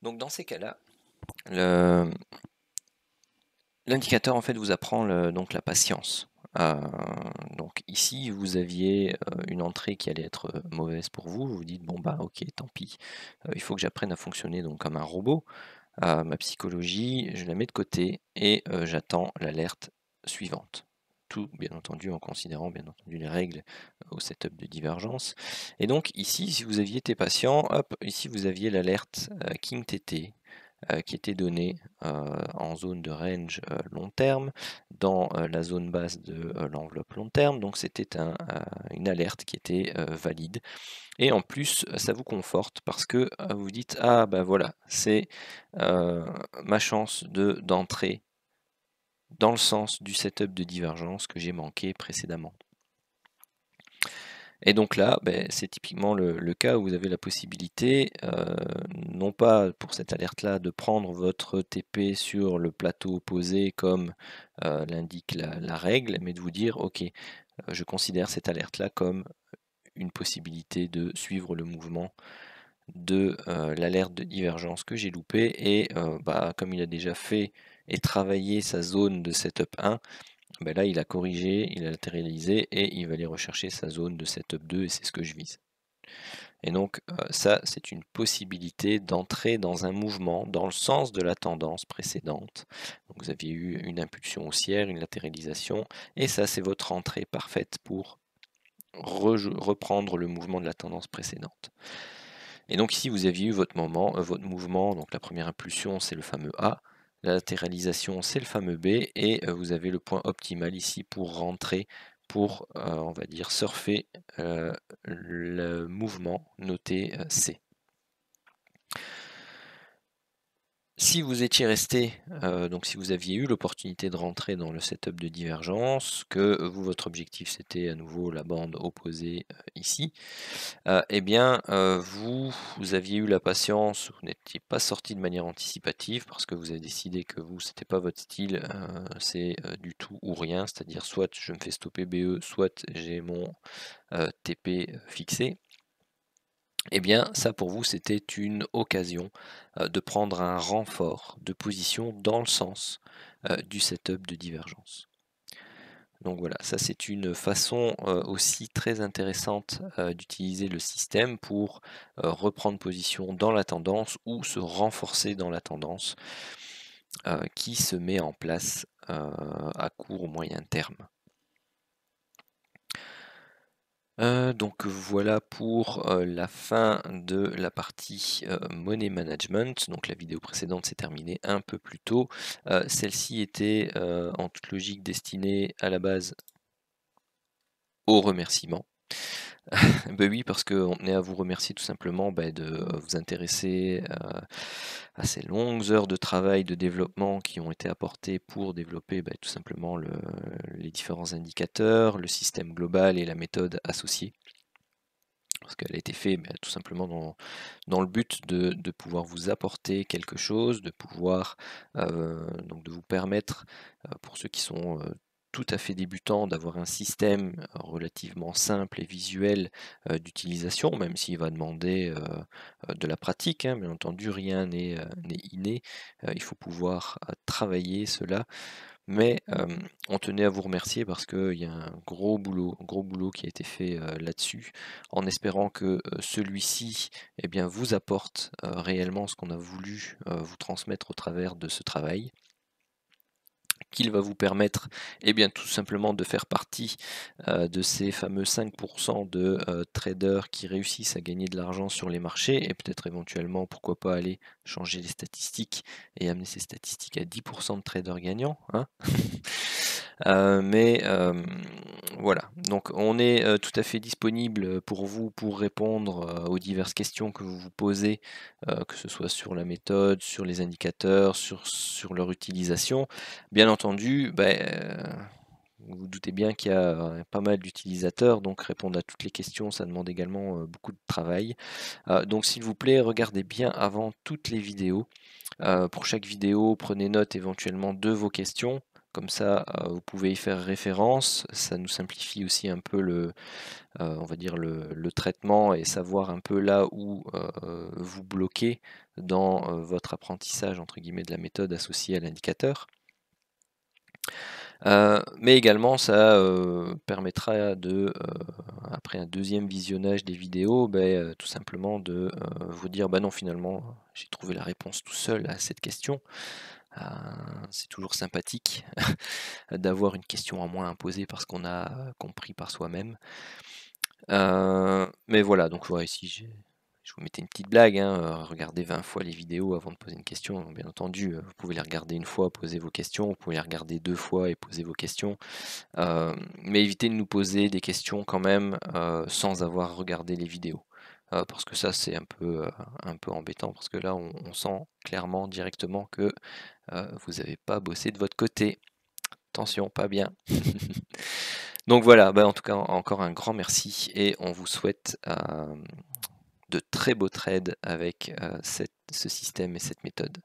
Donc dans ces cas-là, l'indicateur en fait vous apprend donc la patience. Donc ici vous aviez une entrée qui allait être mauvaise pour vous, vous vous dites bon bah ok tant pis, il faut que j'apprenne à fonctionner donc comme un robot. Ma psychologie, je la mets de côté et j'attends l'alerte suivante. Tout bien entendu en considérant bien entendu les règles au setup de divergence. Et donc ici, si vous aviez été patient, hop, ici vous aviez l'alerte KingTT qui était donnée en zone de range long terme dans la zone basse de l'enveloppe long terme. Donc c'était une alerte qui était valide. Et en plus, ça vous conforte parce que vous dites ah ben voilà, c'est ma chance d'entrer dans le sens du setup de divergence que j'ai manqué précédemment. Et donc là, c'est typiquement le cas où vous avez la possibilité, non pas pour cette alerte-là, de prendre votre TP sur le plateau opposé comme l'indique la règle, mais de vous dire ok, je considère cette alerte-là comme une possibilité de suivre le mouvement de l'alerte de divergence que j'ai loupé et comme il a déjà fait et travaillé sa zone de setup 1, là il a corrigé, il a latéralisé et il va aller rechercher sa zone de setup 2 et c'est ce que je vise. Et donc ça c'est une possibilité d'entrer dans un mouvement dans le sens de la tendance précédente. Donc vous aviez eu une impulsion haussière, une latéralisation et ça c'est votre entrée parfaite pour reprendre le mouvement de la tendance précédente. Et donc ici, vous aviez eu votre mouvement, donc la première impulsion, c'est le fameux A, la latéralisation, c'est le fameux B, et vous avez le point optimal ici pour rentrer, pour, on va dire, surfer le mouvement noté C. Si vous étiez resté, donc si vous aviez eu l'opportunité de rentrer dans le setup de divergence, que vous, votre objectif c'était à nouveau la bande opposée ici, eh bien vous aviez eu la patience, vous n'étiez pas sorti de manière anticipative parce que vous avez décidé que vous, c'était pas votre style, c'est du tout ou rien, c'est-à-dire soit je me fais stopper BE, soit j'ai mon TP fixé. Eh bien, ça pour vous, c'était une occasion de prendre un renfort de position dans le sens du setup de divergence. Donc voilà, ça c'est une façon aussi très intéressante d'utiliser le système pour reprendre position dans la tendance ou se renforcer dans la tendance qui se met en place à court ou moyen terme. Donc voilà pour la fin de la partie money management. Donc la vidéo précédente s'est terminée un peu plus tôt. Celle-ci était en toute logique destinée à la base aux remerciements. Ben oui, parce qu'on tenait à vous remercier tout simplement de vous intéresser à ces longues heures de travail, de développement qui ont été apportées pour développer tout simplement les différents indicateurs, le système global et la méthode associée. Parce qu'elle a été faite tout simplement dans le but de pouvoir vous apporter quelque chose, de pouvoir donc de vous permettre, pour ceux qui sont tout à fait débutants, d'avoir un système relativement simple et visuel d'utilisation, même s'il va demander de la pratique, hein, bien entendu, rien n'est inné, il faut pouvoir travailler cela. Mais on tenait à vous remercier parce qu'il y a un gros boulot qui a été fait là-dessus, en espérant que celui-ci vous apporte réellement ce qu'on a voulu vous transmettre au travers de ce travail, qu'il va vous permettre tout simplement de faire partie de ces fameux 5% de traders qui réussissent à gagner de l'argent sur les marchés et peut-être éventuellement pourquoi pas aller changer les statistiques et amener ces statistiques à 10% de traders gagnants, hein. Voilà, donc on est tout à fait disponible pour vous pour répondre aux diverses questions que vous vous posez, que ce soit sur la méthode, sur les indicateurs, sur leur utilisation. Bien entendu, vous vous doutez bien qu'il y a pas mal d'utilisateurs, donc répondre à toutes les questions, ça demande également beaucoup de travail. Donc s'il vous plaît, regardez bien avant toutes les vidéos. Pour chaque vidéo, prenez note éventuellement de vos questions. Comme ça, vous pouvez y faire référence. Ça nous simplifie aussi un peu on va dire le traitement et savoir un peu là où vous bloquez dans votre apprentissage entre guillemets de la méthode associée à l'indicateur. Mais également ça permettra de, après un deuxième visionnage des vidéos, tout simplement de vous dire: «Bah non finalement, j'ai trouvé la réponse tout seul à cette question». C'est toujours sympathique d'avoir une question en moins à poser parce qu'on a compris par soi-même. Mais voilà, donc ouais, ici je vous mettais une petite blague, hein, regardez 20 fois les vidéos avant de poser une question. Bien entendu, vous pouvez les regarder une fois, poser vos questions, vous pouvez les regarder 2 fois et poser vos questions. Mais évitez de nous poser des questions quand même, sans avoir regardé les vidéos. Parce que ça c'est un peu embêtant parce que là on sent clairement directement que, vous n'avez pas bossé de votre côté. Attention, pas bien. Donc voilà, en tout cas encore un grand merci et on vous souhaite, de très beaux trades avec, ce système et cette méthode.